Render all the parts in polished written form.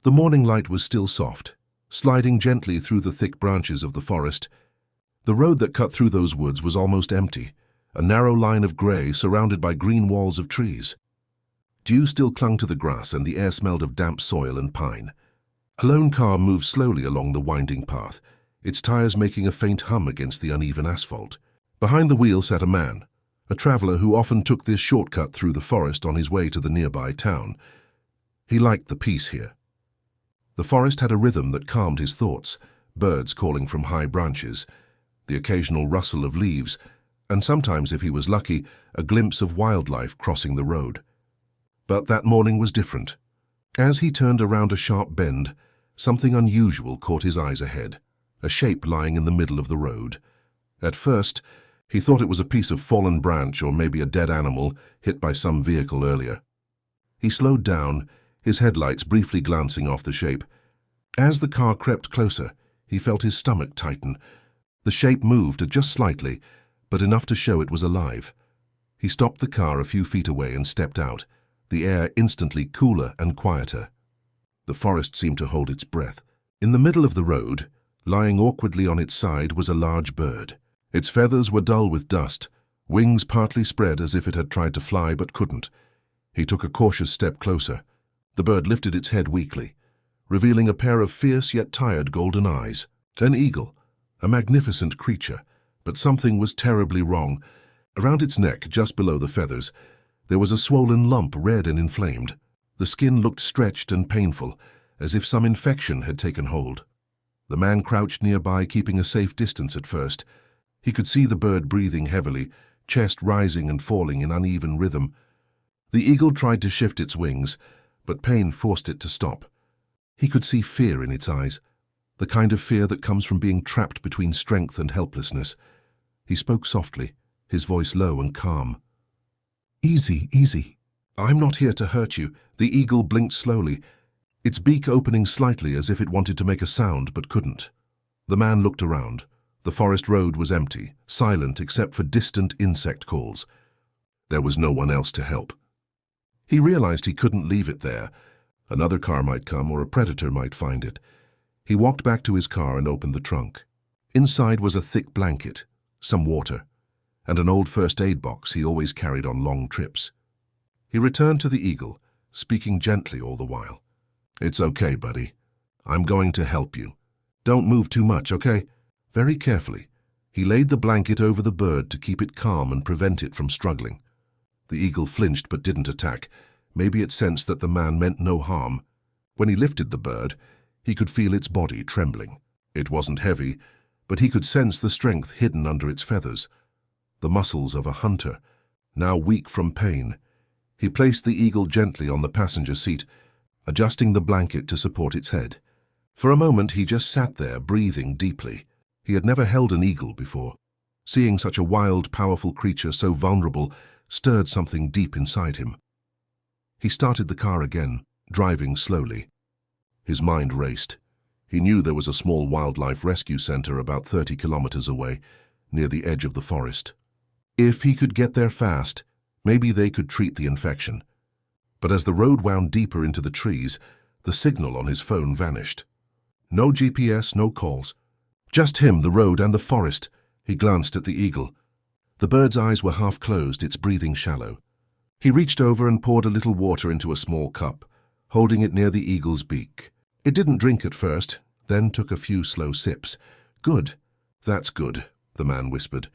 The morning light was still soft, sliding gently through the thick branches of the forest. The road that cut through those woods was almost empty, a narrow line of grey surrounded by green walls of trees. Dew still clung to the grass and the air smelled of damp soil and pine. A lone car moved slowly along the winding path, its tires making a faint hum against the uneven asphalt. Behind the wheel sat a man, a traveller who often took this shortcut through the forest on his way to the nearby town. He liked the peace here. The forest had a rhythm that calmed his thoughts, birds calling from high branches, the occasional rustle of leaves, and sometimes, if he was lucky, a glimpse of wildlife crossing the road. But that morning was different. As he turned around a sharp bend, something unusual caught his eyes ahead, a shape lying in the middle of the road. At first, he thought it was a piece of fallen branch or maybe a dead animal hit by some vehicle earlier. He slowed down, his headlights briefly glancing off the shape. As the car crept closer, he felt his stomach tighten. The shape moved just slightly, but enough to show it was alive. He stopped the car a few feet away and stepped out, the air instantly cooler and quieter. The forest seemed to hold its breath. In the middle of the road, lying awkwardly on its side, was a large bird. Its feathers were dull with dust, wings partly spread as if it had tried to fly but couldn't. He took a cautious step closer. The bird lifted its head weakly, revealing a pair of fierce yet tired golden eyes. An eagle, a magnificent creature, but something was terribly wrong. Around its neck, just below the feathers, there was a swollen lump, red and inflamed. The skin looked stretched and painful, as if some infection had taken hold. The man crouched nearby, keeping a safe distance at first. He could see the bird breathing heavily, chest rising and falling in uneven rhythm. The eagle tried to shift its wings, but pain forced it to stop. He could see fear in its eyes, the kind of fear that comes from being trapped between strength and helplessness. He spoke softly, his voice low and calm. "Easy, easy. I'm not here to hurt you." The eagle blinked slowly, its beak opening slightly as if it wanted to make a sound but couldn't. The man looked around. The forest road was empty, silent except for distant insect calls. There was no one else to help. He realized he couldn't leave it there. Another car might come or a predator might find it. He walked back to his car and opened the trunk. Inside was a thick blanket, some water, and an old first aid box he always carried on long trips. He returned to the eagle, speaking gently all the while. "It's okay, buddy. I'm going to help you. Don't move too much, okay?" Very carefully, he laid the blanket over the bird to keep it calm and prevent it from struggling. The eagle flinched but didn't attack. Maybe it sensed that the man meant no harm. When he lifted the bird, he could feel its body trembling. It wasn't heavy, but he could sense the strength hidden under its feathers, the muscles of a hunter, now weak from pain. He placed the eagle gently on the passenger seat, adjusting the blanket to support its head. For a moment he just sat there, breathing deeply. He had never held an eagle before. Seeing such a wild, powerful creature so vulnerable stirred something deep inside him. He started the car again, driving slowly. His mind raced. He knew there was a small wildlife rescue center about 30 kilometers away, near the edge of the forest. If he could get there fast, maybe they could treat the infection. But as the road wound deeper into the trees, the signal on his phone vanished. No GPS, no calls. Just him, the road, and the forest. He glanced at the eagle. The bird's eyes were half closed, its breathing shallow. He reached over and poured a little water into a small cup, holding it near the eagle's beak. It didn't drink at first, then took a few slow sips. "Good. That's good," the man whispered.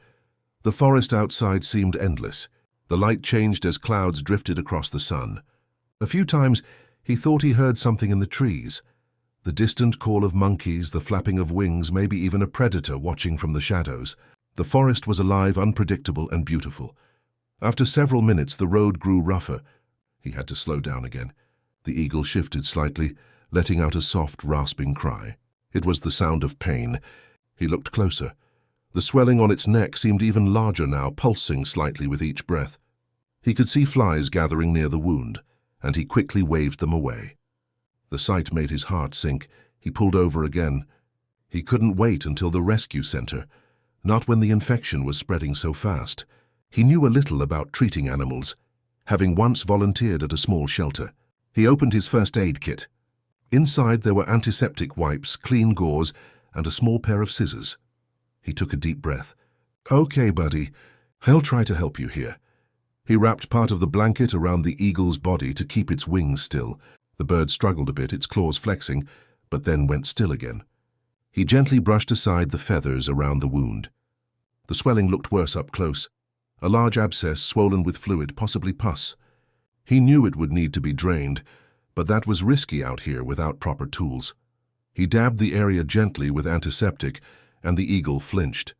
The forest outside seemed endless. The light changed as clouds drifted across the sun. A few times he thought he heard something in the trees. The distant call of monkeys, the flapping of wings, maybe even a predator watching from the shadows. The forest was alive, unpredictable, and beautiful. After several minutes, the road grew rougher. He had to slow down again. The eagle shifted slightly, letting out a soft, rasping cry. It was the sound of pain. He looked closer. The swelling on its neck seemed even larger now, pulsing slightly with each breath. He could see flies gathering near the wound, and he quickly waved them away. The sight made his heart sink. He pulled over again. He couldn't wait until the rescue center, not when the infection was spreading so fast. He knew a little about treating animals, having once volunteered at a small shelter. He opened his first aid kit. Inside there were antiseptic wipes, clean gauze, and a small pair of scissors. He took a deep breath. "Okay, buddy. I'll try to help you here." He wrapped part of the blanket around the eagle's body to keep its wings still. The bird struggled a bit, its claws flexing, but then went still again. He gently brushed aside the feathers around the wound. The swelling looked worse up close. A large abscess swollen with fluid, possibly pus. He knew it would need to be drained, but that was risky out here without proper tools. He dabbed the area gently with antiseptic, and the eagle flinched.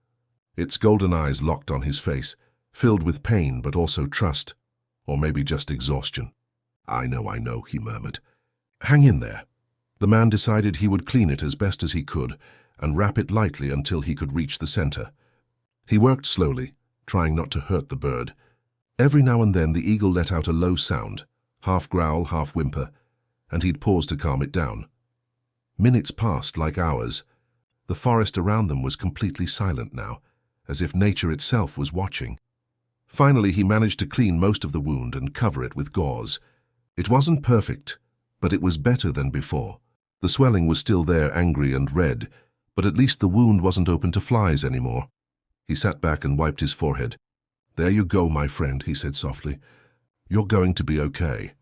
Its golden eyes locked on his face, filled with pain but also trust, or maybe just exhaustion. I know, he murmured. "Hang in there." The man decided he would clean it as best as he could and wrap it lightly until he could reach the center. He worked slowly, trying not to hurt the bird. Every now and then the eagle let out a low sound, half growl, half whimper, and he'd pause to calm it down. Minutes passed like hours. The forest around them was completely silent now, as if nature itself was watching. Finally, he managed to clean most of the wound and cover it with gauze. It wasn't perfect, but it was better than before. The swelling was still there, angry and red, but at least the wound wasn't open to flies anymore. He sat back and wiped his forehead. "There you go, my friend," he said softly. "You're going to be okay."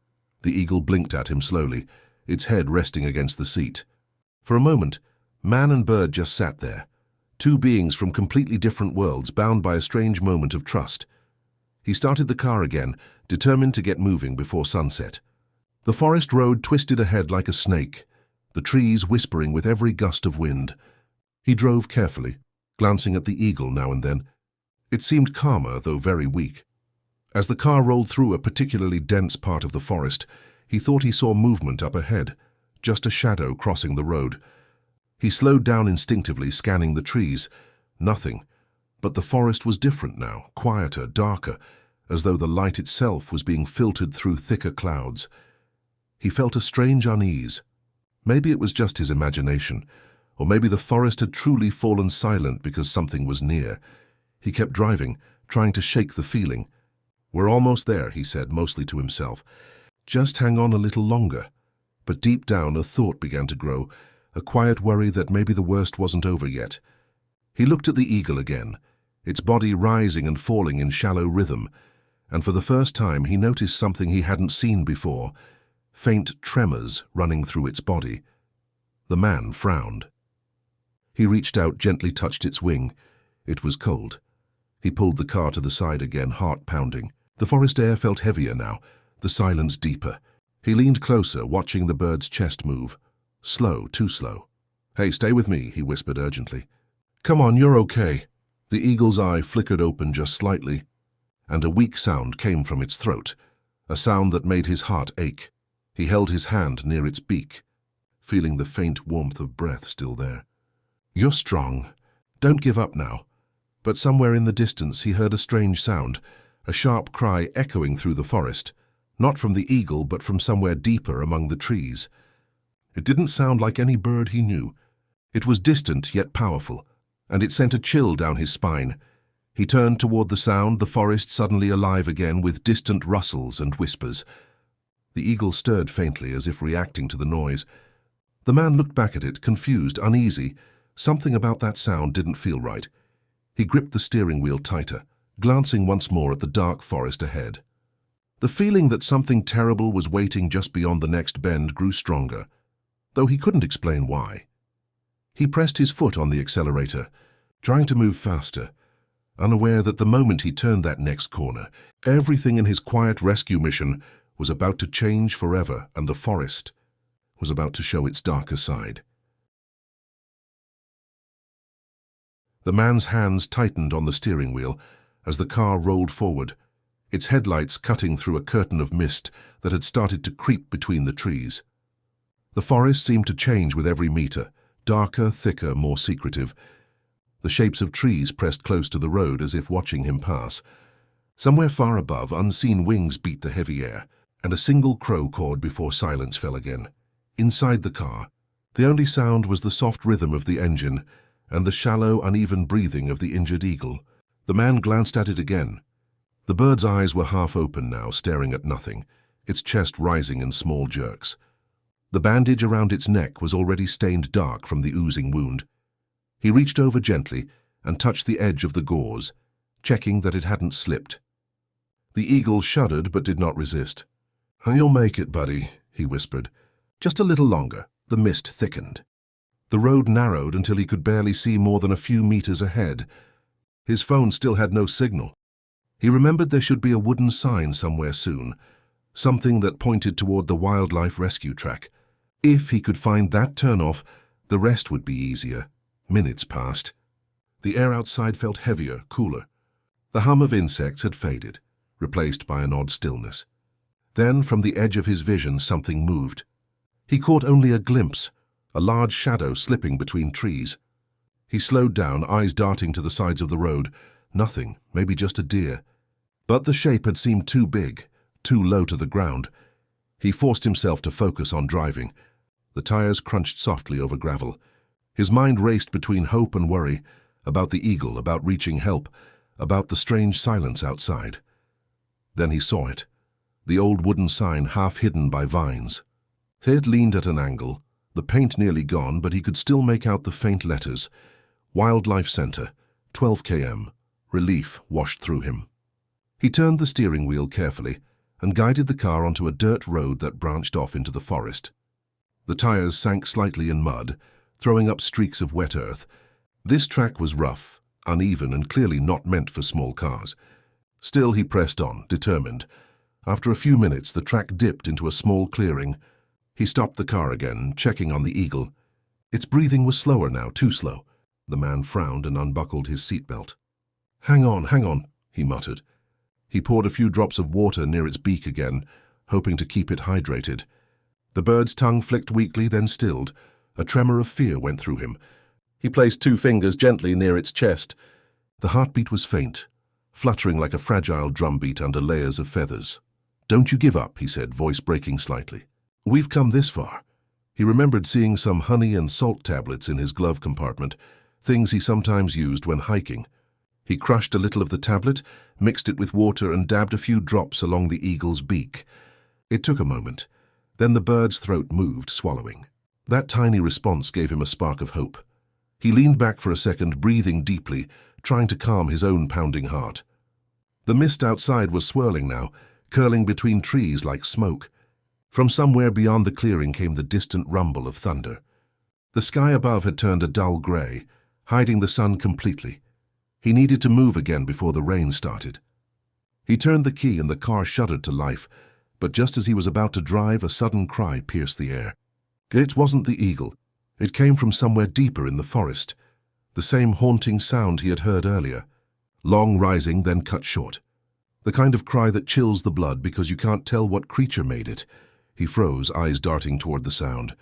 The eagle blinked at him slowly, its head resting against the seat. For a moment, man and bird just sat there, two beings from completely different worlds, bound by a strange moment of trust. He started the car again, determined to get moving before sunset. The forest road twisted ahead like a snake, the trees whispering with every gust of wind. He drove carefully, glancing at the eagle now and then. It seemed calmer, though very weak. As the car rolled through a particularly dense part of the forest, he thought he saw movement up ahead, just a shadow crossing the road. He slowed down instinctively, scanning the trees. Nothing. But the forest was different now, quieter, darker, as though the light itself was being filtered through thicker clouds. He felt a strange unease. Maybe it was just his imagination, or maybe the forest had truly fallen silent because something was near. He kept driving, trying to shake the feeling. "We're almost there," he said, mostly to himself. "Just hang on a little longer." But deep down a thought began to grow, a quiet worry that maybe the worst wasn't over yet. He looked at the eagle again, its body rising and falling in shallow rhythm, and for the first time he noticed something he hadn't seen before, faint tremors running through its body. The man frowned. He reached out, gently touched its wing. It was cold. He pulled the car to the side again, heart pounding. The forest air felt heavier now, the silence deeper. He leaned closer, watching the bird's chest move. Slow, too slow. "Hey, stay with me," he whispered urgently. "Come on, you're okay." The eagle's eye flickered open just slightly, and a weak sound came from its throat, a sound that made his heart ache. He held his hand near its beak, feeling the faint warmth of breath still there. "You're strong. Don't give up now." But somewhere in the distance he heard a strange sound, a sharp cry echoing through the forest, not from the eagle but from somewhere deeper among the trees. It didn't sound like any bird he knew. It was distant yet powerful, and it sent a chill down his spine. He turned toward the sound, the forest suddenly alive again with distant rustles and whispers. The eagle stirred faintly as if reacting to the noise. The man looked back at it, confused, uneasy. Something about that sound didn't feel right. He gripped the steering wheel tighter, glancing once more at the dark forest ahead. The feeling that something terrible was waiting just beyond the next bend grew stronger, though he couldn't explain why. He pressed his foot on the accelerator, trying to move faster, unaware that the moment he turned that next corner, everything in his quiet rescue mission was about to change forever, and the forest was about to show its darker side. The man's hands tightened on the steering wheel as the car rolled forward, its headlights cutting through a curtain of mist that had started to creep between the trees. The forest seemed to change with every meter, darker, thicker, more secretive. The shapes of trees pressed close to the road as if watching him pass. Somewhere far above, unseen wings beat the heavy air, and a single crow cawed before silence fell again. Inside the car, the only sound was the soft rhythm of the engine and the shallow, uneven breathing of the injured eagle. The man glanced at it again. The bird's eyes were half open now, staring at nothing, its chest rising in small jerks. The bandage around its neck was already stained dark from the oozing wound. He reached over gently and touched the edge of the gauze, checking that it hadn't slipped. The eagle shuddered but did not resist. "You'll make it, buddy," he whispered. Just a little longer. The mist thickened. The road narrowed until he could barely see more than a few meters ahead. His phone still had no signal. He remembered there should be a wooden sign somewhere soon, something that pointed toward the wildlife rescue track. If he could find that turnoff, the rest would be easier. Minutes passed. The air outside felt heavier, cooler. The hum of insects had faded, replaced by an odd stillness. Then, from the edge of his vision, something moved. He caught only a glimpse, a large shadow slipping between trees. He slowed down, eyes darting to the sides of the road. Nothing, maybe just a deer. But the shape had seemed too big, too low to the ground. He forced himself to focus on driving. The tires crunched softly over gravel. His mind raced between hope and worry, about the eagle, about reaching help, about the strange silence outside. Then he saw it, the old wooden sign half hidden by vines. It leaned at an angle, the paint nearly gone, but he could still make out the faint letters. Wildlife Center, 12 km. Relief washed through him. He turned the steering wheel carefully and guided the car onto a dirt road that branched off into the forest. The tires sank slightly in mud, throwing up streaks of wet earth. This track was rough, uneven, and clearly not meant for small cars. Still, he pressed on, determined. After a few minutes, the track dipped into a small clearing. He stopped the car again, checking on the eagle. Its breathing was slower now, too slow. The man frowned and unbuckled his seatbelt. Hang on, he muttered. He poured a few drops of water near its beak again, hoping to keep it hydrated. The bird's tongue flicked weakly, then stilled. A tremor of fear went through him. He placed 2 fingers gently near its chest. The heartbeat was faint, fluttering like a fragile drumbeat under layers of feathers. "Don't you give up," he said, voice breaking slightly. "We've come this far." He remembered seeing some honey and salt tablets in his glove compartment, things he sometimes used when hiking. He crushed a little of the tablet, mixed it with water, and dabbed a few drops along the eagle's beak. It took a moment. Then the bird's throat moved, swallowing. That tiny response gave him a spark of hope. He leaned back for a second, breathing deeply, trying to calm his own pounding heart. The mist outside was swirling now, curling between trees like smoke. From somewhere beyond the clearing came the distant rumble of thunder. The sky above had turned a dull gray, hiding the sun completely. He needed to move again before the rain started. He turned the key and the car shuddered to life, but just as he was about to drive, a sudden cry pierced the air. It wasn't the eagle. It came from somewhere deeper in the forest. The same haunting sound he had heard earlier. Long rising, then cut short. The kind of cry that chills the blood because you can't tell what creature made it. He froze, eyes darting toward the sound.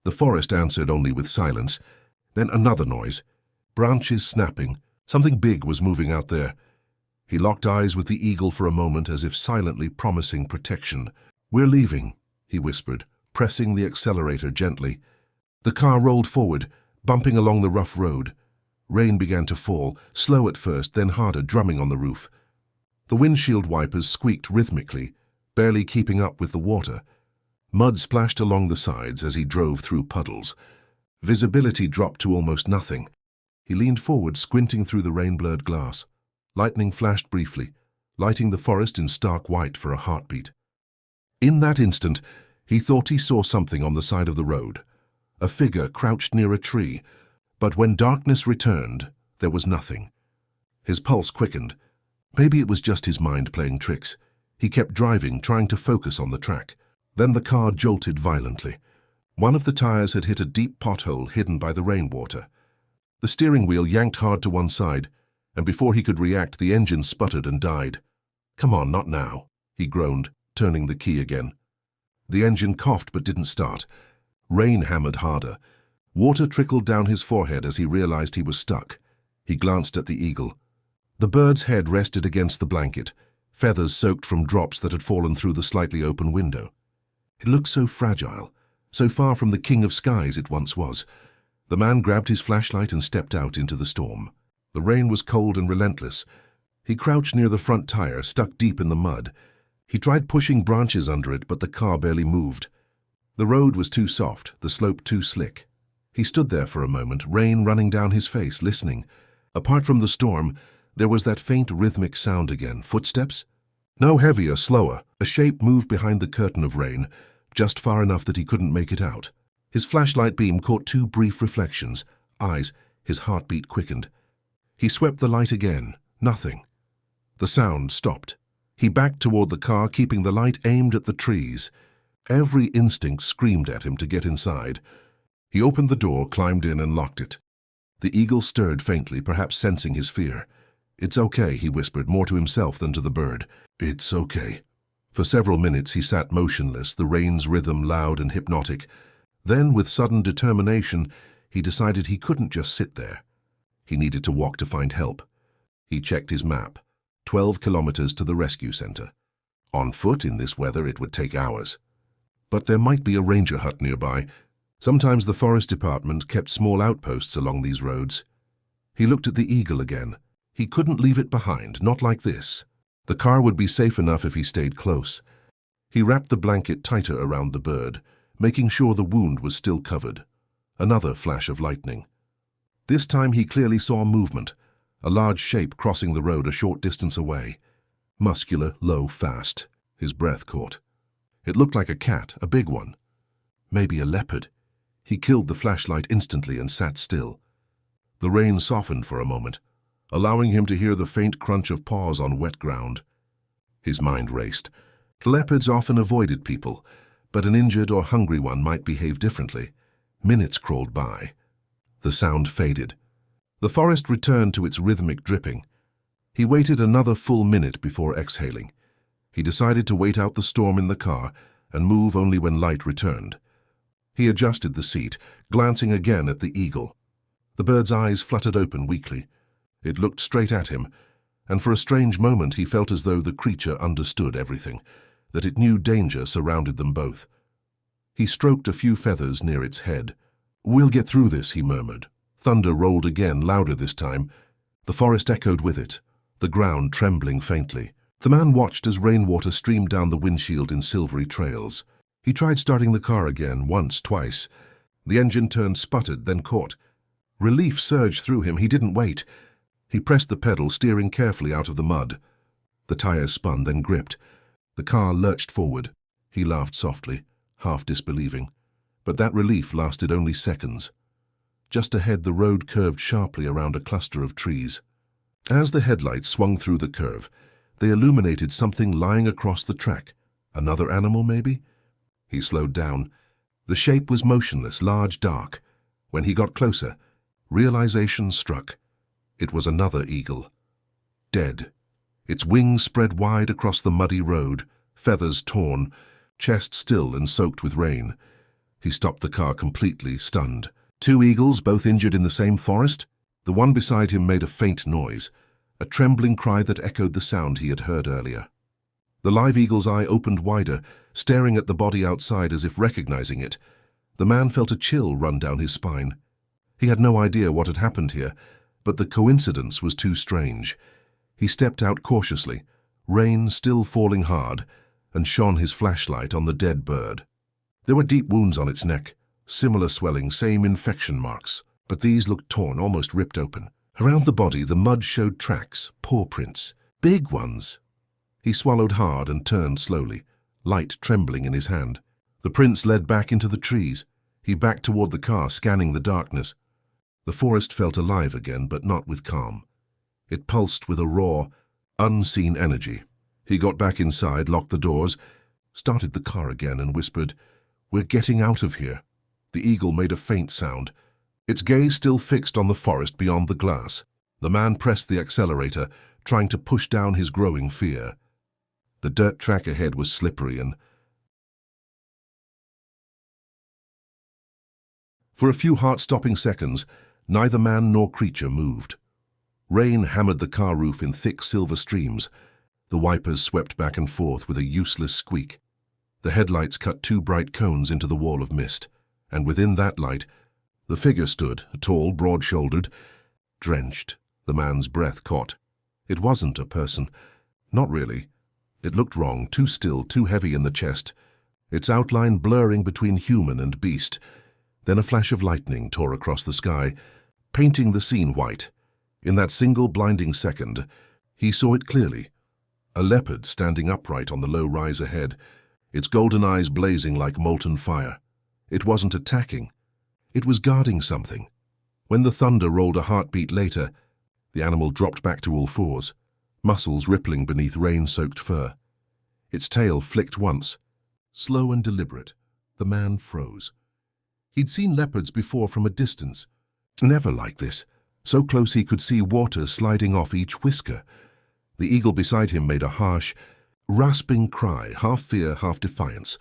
The forest answered only with silence. Then another noise. Branches snapping. Something big was moving out there. He locked eyes with the eagle for a moment, as if silently promising protection. "We're leaving," he whispered, pressing the accelerator gently. The car rolled forward, bumping along the rough road. Rain began to fall, slow at first, then harder, drumming on the roof. The windshield wipers squeaked rhythmically, barely keeping up with the water. Mud splashed along the sides as he drove through puddles. Visibility dropped to almost nothing. He leaned forward, squinting through the rain-blurred glass. Lightning flashed briefly, lighting the forest in stark white for a heartbeat. In that instant, he thought he saw something on the side of the road. A figure crouched near a tree, but when darkness returned, there was nothing. His pulse quickened. Maybe it was just his mind playing tricks. He kept driving, trying to focus on the track. Then the car jolted violently. One of the tires had hit a deep pothole hidden by the rainwater. The steering wheel yanked hard to one side, and before he could react, the engine sputtered and died. "Come on, not now," he groaned, turning the key again. The engine coughed but didn't start. Rain hammered harder. Water trickled down his forehead as he realized he was stuck. He glanced at the eagle. The bird's head rested against the blanket, feathers soaked from drops that had fallen through the slightly open window. It looked so fragile, so far from the king of skies it once was. The man grabbed his flashlight and stepped out into the storm. The rain was cold and relentless. He crouched near the front tire, stuck deep in the mud. He tried pushing branches under it, but the car barely moved. The road was too soft, the slope too slick. He stood there for a moment, rain running down his face, listening. Apart from the storm, there was that faint rhythmic sound again. Footsteps? No, heavier, slower. A shape moved behind the curtain of rain, just far enough that he couldn't make it out. His flashlight beam caught two brief reflections. Eyes, his heartbeat quickened. He swept the light again. Nothing. The sound stopped. He backed toward the car, keeping the light aimed at the trees. Every instinct screamed at him to get inside. He opened the door, climbed in, and locked it. The eagle stirred faintly, perhaps sensing his fear. "It's okay," he whispered, more to himself than to the bird. "It's okay." For several minutes he sat motionless, the rain's rhythm loud and hypnotic. Then, with sudden determination, he decided he couldn't just sit there. He needed to walk to find help. He checked his map. 12 kilometers to the rescue center. On foot in this weather it would take hours. But there might be a ranger hut nearby. Sometimes the forest department kept small outposts along these roads. He looked at the eagle again. He couldn't leave it behind, not like this. The car would be safe enough if he stayed close. He wrapped the blanket tighter around the bird, making sure the wound was still covered. Another flash of lightning. This time he clearly saw movement, a large shape crossing the road a short distance away. Muscular, low, fast. His breath caught. It looked like a cat, a big one. Maybe a leopard. He killed the flashlight instantly and sat still. The rain softened for a moment, allowing him to hear the faint crunch of paws on wet ground. His mind raced. Leopards often avoided people, but an injured or hungry one might behave differently. Minutes crawled by. The sound faded. The forest returned to its rhythmic dripping. He waited another full minute before exhaling. He decided to wait out the storm in the car and move only when light returned. He adjusted the seat, glancing again at the eagle. The bird's eyes fluttered open weakly. It looked straight at him, and for a strange moment he felt as though the creature understood everything, that it knew danger surrounded them both. He stroked a few feathers near its head. "We'll get through this," he murmured. Thunder rolled again, louder this time. The forest echoed with it, the ground trembling faintly. The man watched as rainwater streamed down the windshield in silvery trails. He tried starting the car again, once, twice. The engine turned, sputtered, then caught. Relief surged through him. He didn't wait. He pressed the pedal, steering carefully out of the mud. The tires spun, then gripped. The car lurched forward. He laughed softly, half disbelieving. But that relief lasted only seconds. Just ahead, the road curved sharply around a cluster of trees. As the headlights swung through the curve, they illuminated something lying across the track. Another animal, maybe? He slowed down. The shape was motionless, large, dark. When he got closer, realization struck. It was another eagle. Dead. Its wings spread wide across the muddy road, feathers torn, chest still and soaked with rain. He stopped the car completely, stunned. Two eagles, both injured in the same forest? The one beside him made a faint noise, a trembling cry that echoed the sound he had heard earlier. The live eagle's eye opened wider, staring at the body outside as if recognizing it. The man felt a chill run down his spine. He had no idea what had happened here, but the coincidence was too strange. He stepped out cautiously, rain still falling hard, and shone his flashlight on the dead bird. There were deep wounds on its neck, similar swelling, same infection marks, but these looked torn, almost ripped open. Around the body, the mud showed tracks, paw prints, big ones. He swallowed hard and turned slowly, light trembling in his hand. The prints led back into the trees. He backed toward the car, scanning the darkness. The forest felt alive again, but not with calm. It pulsed with a raw, unseen energy. He got back inside, locked the doors, started the car again and whispered, "We're getting out of here." The eagle made a faint sound, its gaze still fixed on the forest beyond the glass. The man pressed the accelerator, trying to push down his growing fear. The dirt track ahead was slippery and... For a few heart-stopping seconds, neither man nor creature moved. Rain hammered the car roof in thick silver streams. The wipers swept back and forth with a useless squeak. The headlights cut two bright cones into the wall of mist, and within that light, the figure stood, tall, broad-shouldered, drenched. The man's breath caught. It wasn't a person. Not really. It looked wrong, too still, too heavy in the chest. its outline blurring between human and beast. Then a flash of lightning tore across the sky, painting the scene white. In that single blinding second, he saw it clearly. A leopard standing upright on the low rise ahead, its golden eyes blazing like molten fire. It wasn't attacking. It was guarding something. When the thunder rolled a heartbeat later, the animal dropped back to all fours, muscles rippling beneath rain-soaked fur. Its tail flicked once. Slow and deliberate, the man froze. He'd seen leopards before from a distance. Never like this, so close he could see water sliding off each whisker. The eagle beside him made a harsh, rasping cry, half fear, half defiance.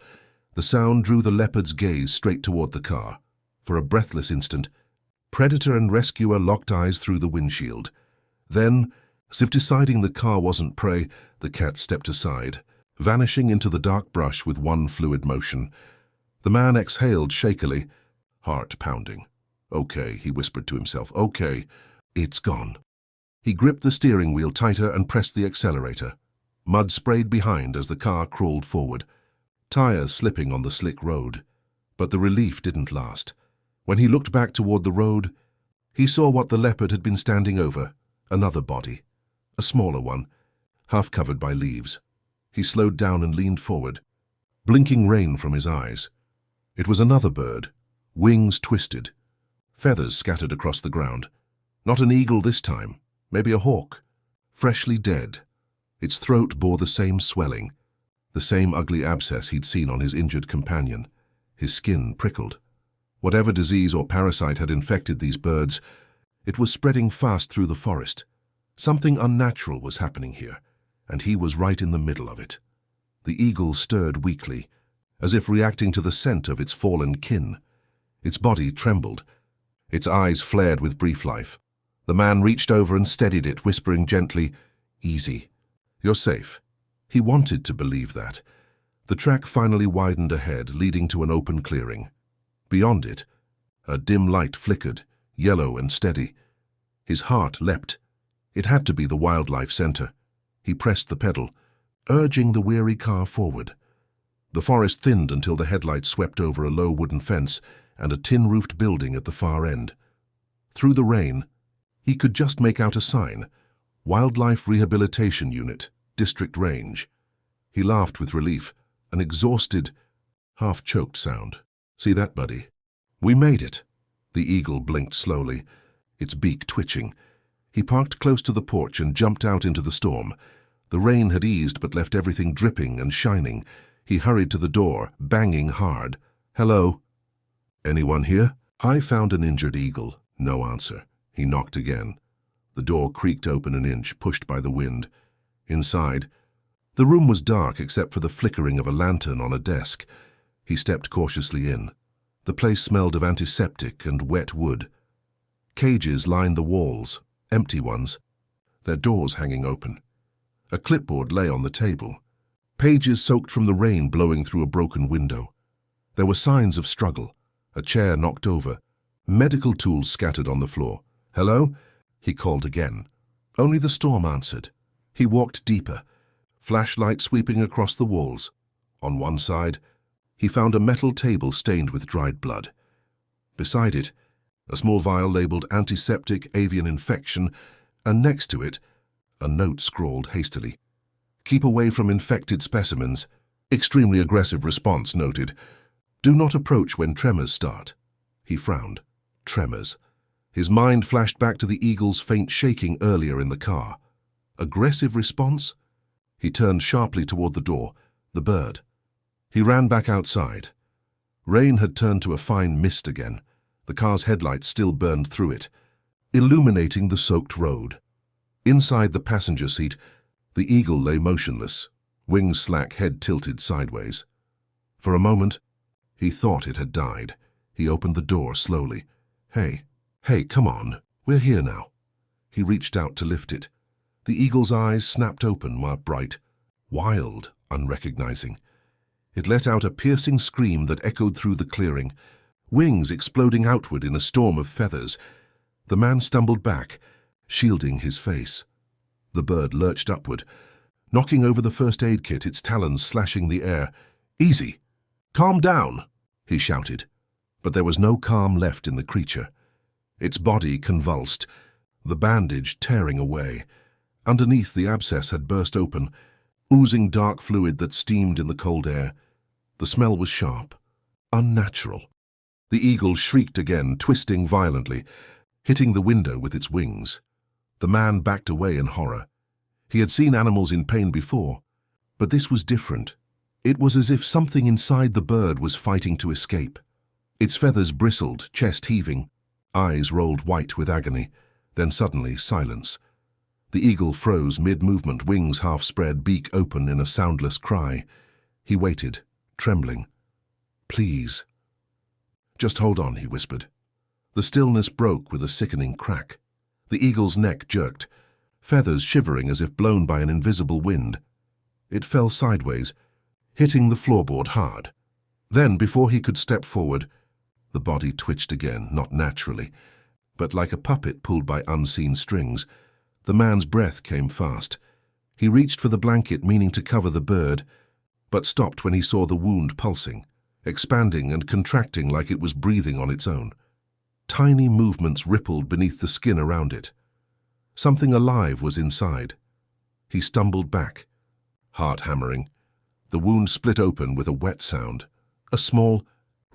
The sound drew the leopard's gaze straight toward the car. For a breathless instant, predator and rescuer locked eyes through the windshield. Then, as if deciding the car wasn't prey, the cat stepped aside, vanishing into the dark brush with one fluid motion. The man exhaled shakily, heart pounding. "Okay," he whispered to himself. "Okay, it's gone." He gripped the steering wheel tighter and pressed the accelerator. Mud sprayed behind as the car crawled forward, tires slipping on the slick road. But the relief didn't last. When he looked back toward the road, he saw what the leopard had been standing over, another body, a smaller one, half covered by leaves. He slowed down and leaned forward, blinking rain from his eyes. It was another bird, wings twisted, feathers scattered across the ground. Not an eagle this time, maybe a hawk, freshly dead. Its throat bore the same swelling, the same ugly abscess he'd seen on his injured companion. His skin prickled. Whatever disease or parasite had infected these birds, it was spreading fast through the forest. Something unnatural was happening here, and he was right in the middle of it. The eagle stirred weakly, as if reacting to the scent of its fallen kin. Its body trembled. Its eyes flared with brief life. The man reached over and steadied it, whispering gently, "Easy. You're safe." He wanted to believe that. The track finally widened ahead, leading to an open clearing. Beyond it, a dim light flickered, yellow and steady. His heart leapt. It had to be the wildlife center. He pressed the pedal, urging the weary car forward. The forest thinned until the headlights swept over a low wooden fence and a tin-roofed building at the far end. Through the rain, he could just make out a sign, Wildlife Rehabilitation Unit, District Range. He laughed with relief, an exhausted, half-choked sound. "See that, buddy? We made it." The eagle blinked slowly, its beak twitching. He parked close to the porch and jumped out into the storm. The rain had eased but left everything dripping and shining. He hurried to the door, banging hard. "Hello? Anyone here?" "I found an injured eagle." No answer. He knocked again. The door creaked open an inch, pushed by the wind. Inside, the room was dark except for the flickering of a lantern on a desk. He stepped cautiously in. The place smelled of antiseptic and wet wood. Cages lined the walls, empty ones, their doors hanging open. A clipboard lay on the table, pages soaked from the rain blowing through a broken window. There were signs of struggle, a chair knocked over, medical tools scattered on the floor. "Hello?" he called again. Only the storm answered. He walked deeper, flashlight sweeping across the walls. On one side, he found a metal table stained with dried blood. Beside it, a small vial labeled antiseptic avian infection, and next to it, a note scrawled hastily. "Keep away from infected specimens. Extremely aggressive response noted. Do not approach when tremors start." He frowned. Tremors. His mind flashed back to the eagle's faint shaking earlier in the car. Aggressive response? He turned sharply toward the door, the bird. He ran back outside. Rain had turned to a fine mist again. The car's headlights still burned through it, illuminating the soaked road. Inside the passenger seat, the eagle lay motionless, wings slack, head tilted sideways. For a moment, he thought it had died. He opened the door slowly. Hey, come on, we're here now." He reached out to lift it. The eagle's eyes snapped open, were bright, wild, unrecognizing. It let out a piercing scream that echoed through the clearing, wings exploding outward in a storm of feathers. The man stumbled back, shielding his face. The bird lurched upward, knocking over the first aid kit, its talons slashing the air. "Easy!" "Calm down," he shouted. But there was no calm left in the creature. Its body convulsed, the bandage tearing away. Underneath, the abscess had burst open, oozing dark fluid that steamed in the cold air. The smell was sharp, unnatural. The eagle shrieked again, twisting violently, hitting the window with its wings. The man backed away in horror. He had seen animals in pain before, but this was different. It was as if something inside the bird was fighting to escape. Its feathers bristled, chest heaving, eyes rolled white with agony, then suddenly silence. The eagle froze mid-movement, wings half spread, beak open in a soundless cry. He waited, trembling. "Please." "Just hold on," he whispered. The stillness broke with a sickening crack. The eagle's neck jerked, feathers shivering as if blown by an invisible wind. It fell sideways, hitting the floorboard hard. Then, before he could step forward, the body twitched again, not naturally, but like a puppet pulled by unseen strings. The man's breath came fast. He reached for the blanket, meaning to cover the bird, but stopped when he saw the wound pulsing, expanding and contracting like it was breathing on its own. Tiny movements rippled beneath the skin around it. Something alive was inside. He stumbled back, heart hammering. The wound split open with a wet sound. A small,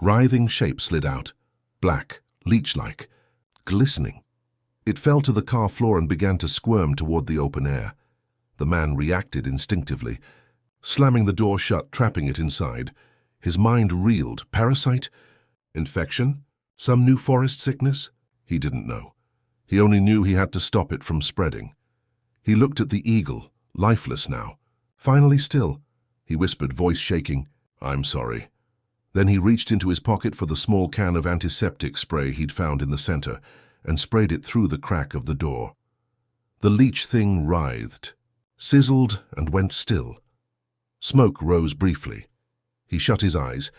writhing shape slid out, black, leech-like, glistening. It fell to the car floor and began to squirm toward the open air. The man reacted instinctively, slamming the door shut, trapping it inside. His mind reeled. Parasite? Infection? Some new forest sickness? He didn't know. He only knew he had to stop it from spreading. He looked at the eagle, lifeless now. Finally still. He whispered, voice shaking, "I'm sorry." Then he reached into his pocket for the small can of antiseptic spray he'd found in the center and sprayed it through the crack of the door. The leech thing writhed, sizzled, and went still. Smoke rose briefly. He shut his eyes,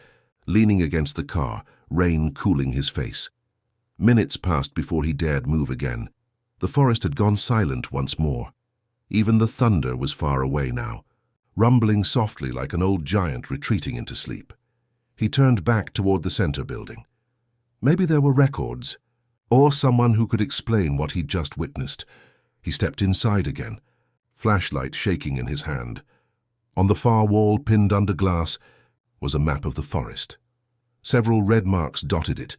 leaning against the car, rain cooling his face. Minutes passed before he dared move again. The forest had gone silent once more. Even the thunder was far away now, rumbling softly like an old giant retreating into sleep. He turned back toward the center building. Maybe there were records, or someone who could explain what he'd just witnessed. He stepped inside again, flashlight shaking in his hand. On the far wall, pinned under glass, was a map of the forest. Several red marks dotted it,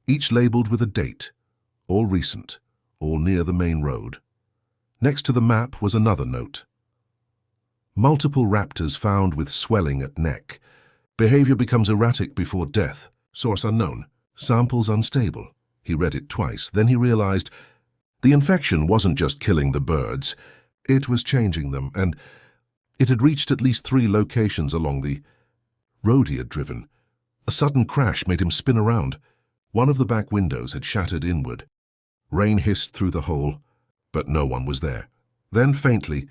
each labeled with a date, all recent, all near the main road. Next to the map was another note. Multiple raptors found with swelling at neck. Behavior becomes erratic before death. Source unknown. Samples unstable. He read it twice. Then he realized the infection wasn't just killing the birds. It was changing them, and it had reached at least 3 locations along the road he had driven. A sudden crash made him spin around. One of the back windows had shattered inward. Rain hissed through the hole, but no one was there. Then, faintly,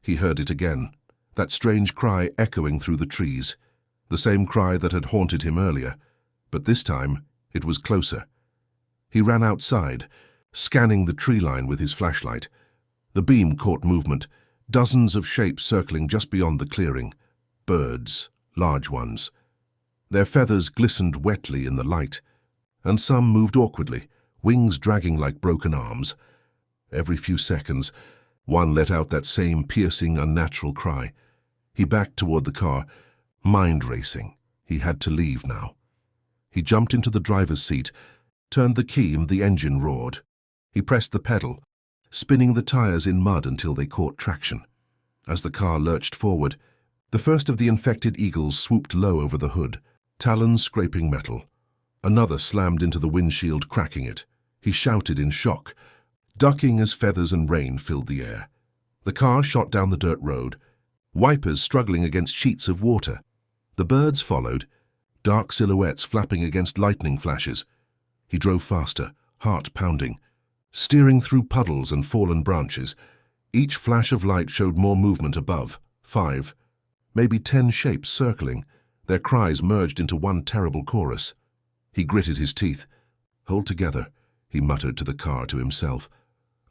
he heard it again, that strange cry echoing through the trees, the same cry that had haunted him earlier, but this time it was closer. He ran outside, scanning the tree line with his flashlight. The beam caught movement, dozens of shapes circling just beyond the clearing. Birds, large ones. Their feathers glistened wetly in the light, and some moved awkwardly, wings dragging like broken arms. Every few seconds, one let out that same piercing, unnatural cry. He backed toward the car, mind racing. He had to leave now. He jumped into the driver's seat, turned the key, and the engine roared. He pressed the pedal, spinning the tires in mud until they caught traction. As the car lurched forward, the first of the infected eagles swooped low over the hood, talons scraping metal. Another slammed into the windshield, cracking it. He shouted in shock, ducking as feathers and rain filled the air. The car shot down the dirt road, wipers struggling against sheets of water. The birds followed, dark silhouettes flapping against lightning flashes. He drove faster, heart pounding, steering through puddles and fallen branches. Each flash of light showed more movement above. 5, maybe 10 shapes circling. Their cries merged into one terrible chorus. He gritted his teeth. "Hold together," he muttered to the car, to himself.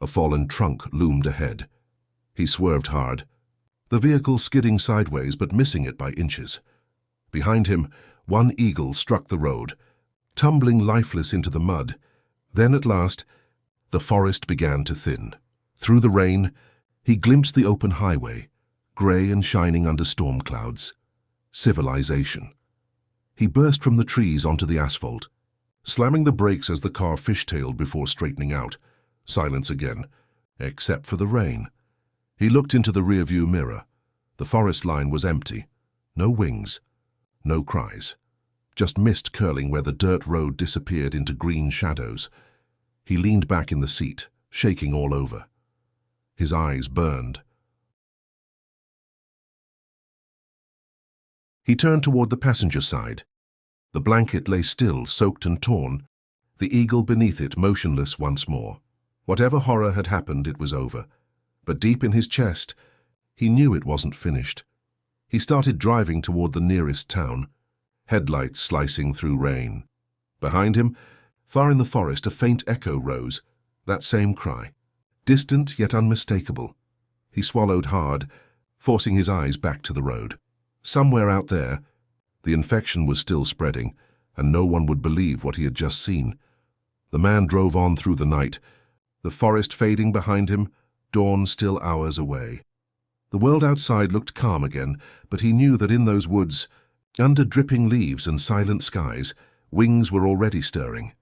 A fallen trunk loomed ahead. He swerved hard, the vehicle skidding sideways but missing it by inches. Behind him, one eagle struck the road, tumbling lifeless into the mud. Then at last, the forest began to thin. Through the rain, he glimpsed the open highway, grey and shining under storm clouds. Civilization. He burst from the trees onto the asphalt, slamming the brakes as the car fishtailed before straightening out. Silence again, except for the rain. He looked into the rearview mirror. The forest line was empty. No wings, no cries. Just mist curling where the dirt road disappeared into green shadows. He leaned back in the seat, shaking all over. His eyes burned. He turned toward the passenger side. The blanket lay still, soaked and torn, the eagle beneath it motionless once more. Whatever horror had happened, it was over. But deep in his chest, he knew it wasn't finished. He started driving toward the nearest town, headlights slicing through rain. Behind him, far in the forest, a faint echo rose, that same cry, distant yet unmistakable. He swallowed hard, forcing his eyes back to the road. Somewhere out there, the infection was still spreading, and no one would believe what he had just seen. The man drove on through the night, the forest fading behind him, dawn still hours away. The world outside looked calm again, but he knew that in those woods, under dripping leaves and silent skies, wings were already stirring.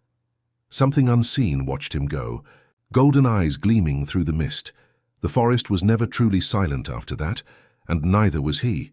Something unseen watched him go, golden eyes gleaming through the mist. The forest was never truly silent after that, and neither was he.